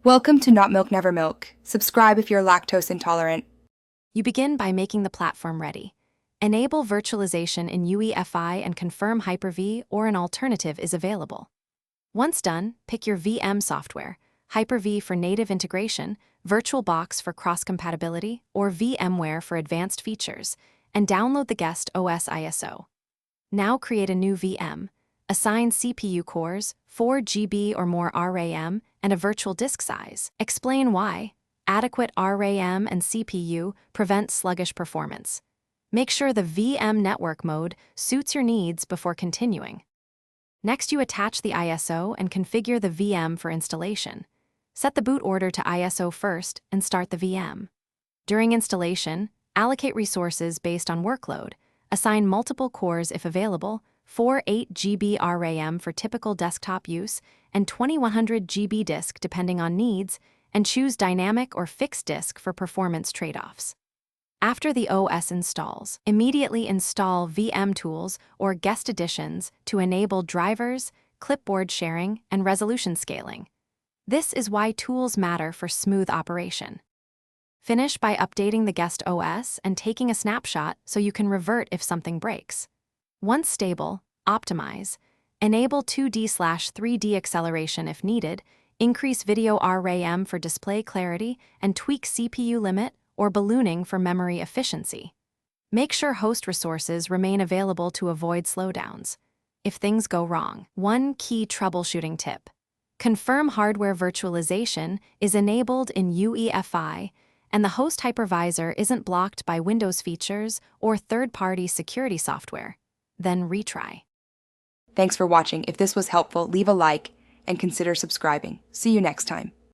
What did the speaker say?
Welcome to Not Milk Never Milk. Subscribe if you're lactose intolerant. You begin by making the platform ready. Enable virtualization in UEFI and confirm Hyper-V or an alternative is available. Once done, pick your VM software, Hyper-V for native integration, VirtualBox for cross-compatibility, or VMware for advanced features, and download the guest OS ISO. Now create a new VM. Assign CPU cores, 4 GB or more RAM, and a virtual disk size. Explain why. Adequate RAM and CPU prevent sluggish performance. Make sure the VM network mode suits your needs before continuing. Next, you attach the ISO and configure the VM for installation. Set the boot order to ISO first and start the VM. During installation, allocate resources based on workload. Assign multiple cores if available, 4 8 GB RAM for typical desktop use, and 2100 GB disk depending on needs, and choose dynamic or fixed disk for performance trade-offs. After the OS installs, immediately install VM tools or guest additions to enable drivers, clipboard sharing, and resolution scaling. This is why tools matter for smooth operation. Finish by updating the guest OS and taking a snapshot so you can revert if something breaks. Once stable, optimize. Enable 2D/3D acceleration if needed, increase video RAM for display clarity, and tweak CPU limit or ballooning for memory efficiency. Make sure host resources remain available to avoid slowdowns. If things go wrong, one key troubleshooting tip. Confirm hardware virtualization is enabled in UEFI, and the host hypervisor isn't blocked by Windows features or third-party security software. Then retry. Thanks for watching. If this was helpful, leave a like and consider subscribing. See you next time.